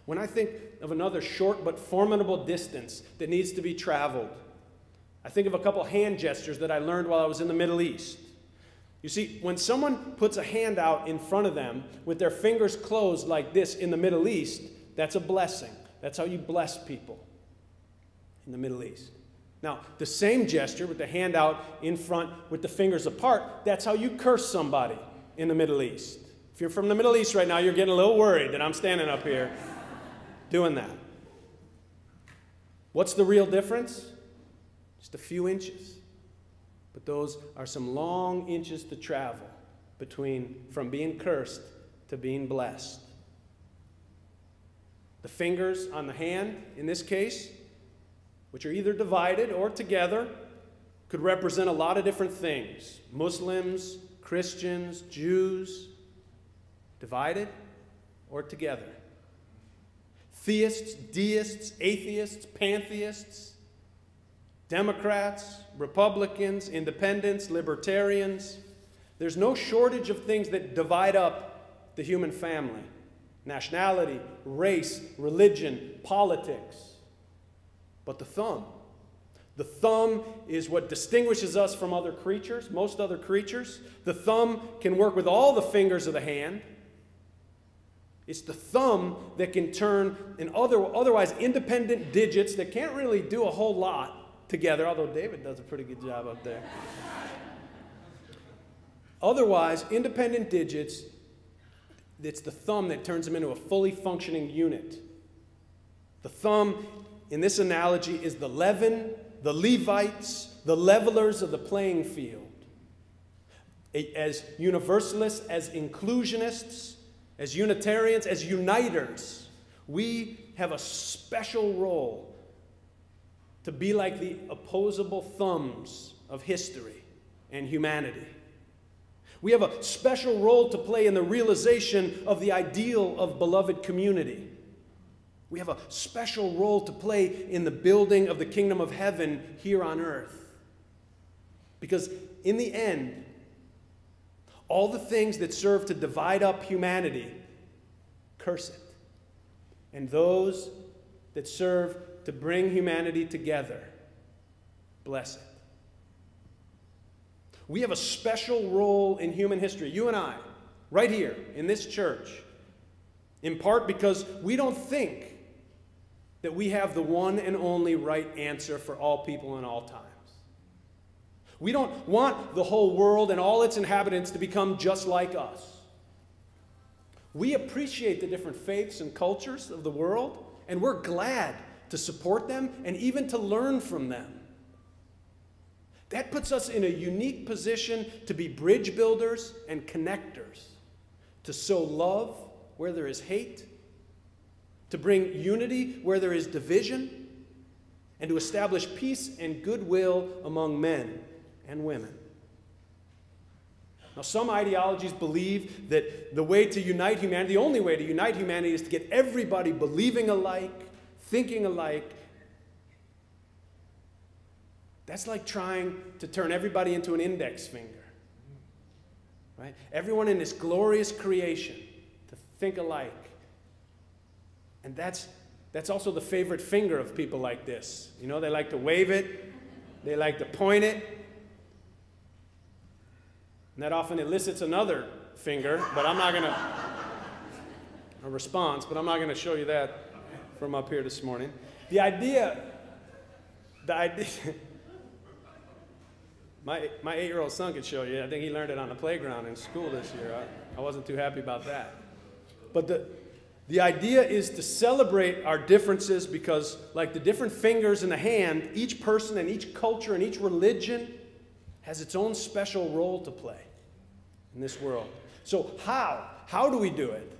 When I think of another short but formidable distance that needs to be traveled, I think of a couple hand gestures that I learned while I was in the Middle East. You see, when someone puts a hand out in front of them with their fingers closed like this in the Middle East, that's a blessing. That's how you bless people in the Middle East. Now, the same gesture with the hand out in front with the fingers apart, that's how you curse somebody in the Middle East. If you're from the Middle East right now, you're getting a little worried that I'm standing up here doing that. What's the real difference? Just a few inches. But those are some long inches to travel from being cursed to being blessed. The fingers on the hand, in this case, which are either divided or together, could represent a lot of different things. Muslims, Christians, Jews, divided or together. Theists, deists, atheists, pantheists, Democrats, Republicans, independents, libertarians. There's no shortage of things that divide up the human family. Nationality, race, religion, politics. But the thumb is what distinguishes us from other creatures, most other creatures. The thumb can work with all the fingers of the hand. It's the thumb that can turn in otherwise independent digits that can't really do a whole lot together, although David does a pretty good job up there. Otherwise, independent digits, it's the thumb that turns them into a fully functioning unit. The thumb, in this analogy, is the leaven, the Levites, the levelers of the playing field. As universalists, as inclusionists, as Unitarians, as uniters, we have a special role to be like the opposable thumbs of history and humanity. We have a special role to play in the realization of the ideal of beloved community. We have a special role to play in the building of the kingdom of heaven here on earth. Because in the end, all the things that serve to divide up humanity, curse it. And those that serve to bring humanity together, bless it. We have a special role in human history, you and I, right here in this church, in part because we don't think that we have the one and only right answer for all people in all times. We don't want the whole world and all its inhabitants to become just like us. We appreciate the different faiths and cultures of the world, and we're glad to support them and even to learn from them. That puts us in a unique position to be bridge builders and connectors, to sow love where there is hate, to bring unity where there is division, and to establish peace and goodwill among men and women. Now, some ideologies believe that the way to unite humanity, the only way to unite humanity, is to get everybody believing alike, thinking alike. That's like trying to turn everybody into an index finger. Right? Everyone in this glorious creation to think alike. And that's also the favorite finger of people like this. You know, they like to wave it, they like to point it. And that often elicits another finger, but I'm not going to, a response, but I'm not going to show you that from up here this morning. The idea, my 8-year-old son could show you. I think he learned it on the playground in school this year. I wasn't too happy about that. But the idea is to celebrate our differences because, like the different fingers in the hand, each person and each culture and each religion has its own special role to play in this world. So how do we do it?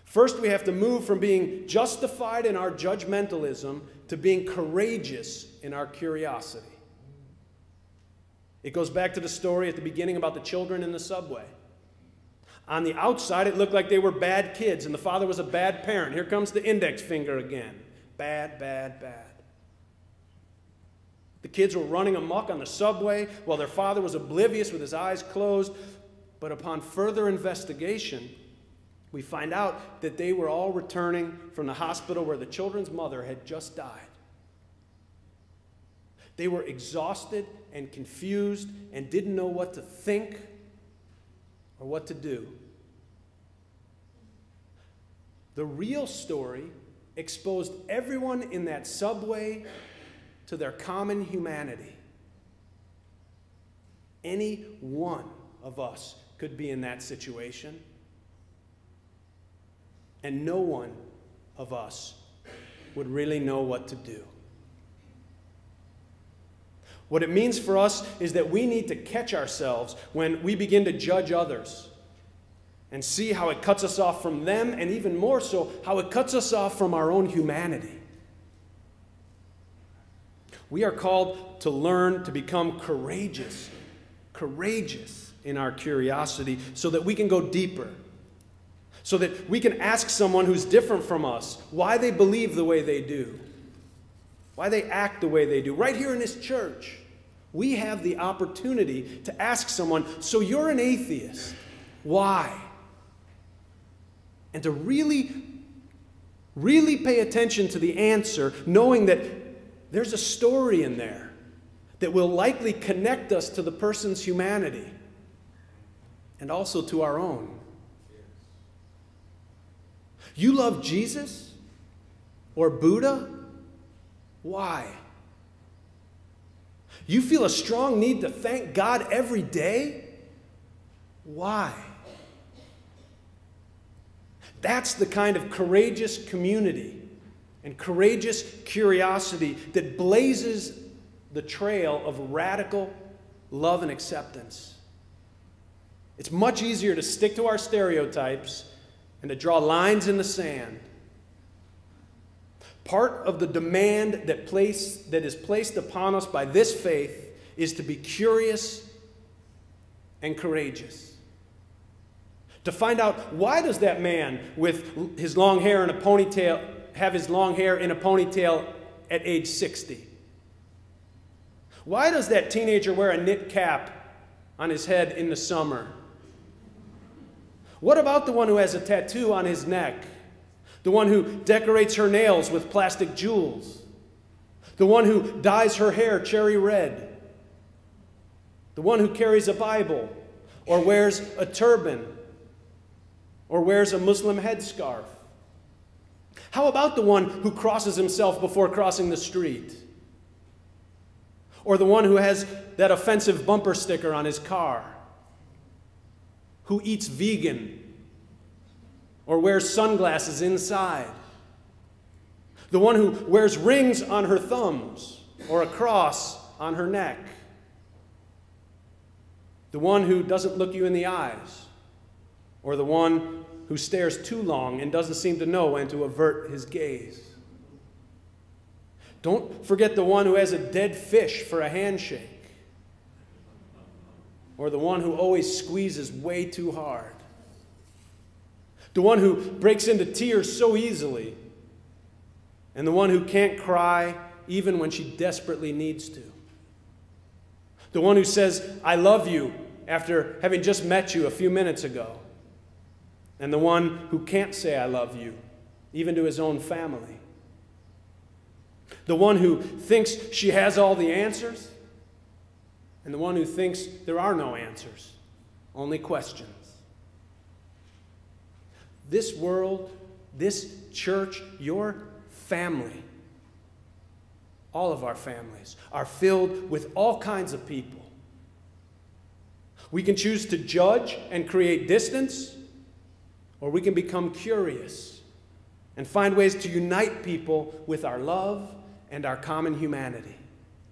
First, we have to move from being justified in our judgmentalism to being courageous in our curiosity. It goes back to the story at the beginning about the children in the subway. On the outside, it looked like they were bad kids, and the father was a bad parent. Here comes the index finger again. Bad, bad, bad. The kids were running amok on the subway while their father was oblivious with his eyes closed. But upon further investigation, We find out that they were all returning from the hospital where the children's mother had just died. They were exhausted and confused and didn't know what to think or what to do. The real story exposed everyone in that subway to their common humanity. Any one of us could be in that situation, and no one of us would really know what to do. What it means for us is that we need to catch ourselves when we begin to judge others and see how it cuts us off from them, and even more so, how it cuts us off from our own humanity. We are called to learn to become courageous in our curiosity so that we can go deeper, so that we can ask someone who's different from us why they believe the way they do, why they act the way they do. Right here in this church, we have the opportunity to ask someone, so you're an atheist, why? And to really pay attention to the answer, knowing that there's a story in there that will likely connect us to the person's humanity and also to our own. You love Jesus or Buddha? Why? You feel a strong need to thank God every day? Why? That's the kind of courageous community and courageous curiosity that blazes the trail of radical love and acceptance. It's much easier to stick to our stereotypes and to draw lines in the sand. Part of the demand that is placed upon us by this faith is to be curious and courageous. To find out, why does that man with his long hair in a ponytail have his long hair in a ponytail at age 60? Why does that teenager wear a knit cap on his head in the summer? What about the one who has a tattoo on his neck? The one who decorates her nails with plastic jewels? The one who dyes her hair cherry red? The one who carries a Bible or wears a turban or wears a Muslim headscarf? How about the one who crosses himself before crossing the street? Or the one who has that offensive bumper sticker on his car? Who eats vegan or wears sunglasses inside? The one who wears rings on her thumbs or a cross on her neck? The one who doesn't look you in the eyes? Or the one who stares too long and doesn't seem to know when to avert his gaze? Don't forget the one who has a dead fish for a handshake. Or the one who always squeezes way too hard. The one who breaks into tears so easily. And the one who can't cry even when she desperately needs to. The one who says, "I love you," after having just met you a few minutes ago. And the one who can't say "I love you," even to his own family. The one who thinks she has all the answers, and the one who thinks there are no answers, only questions. This world, this church, your family, all of our families are filled with all kinds of people. We can choose to judge and create distance, or we can become curious and find ways to unite people with our love and our common humanity.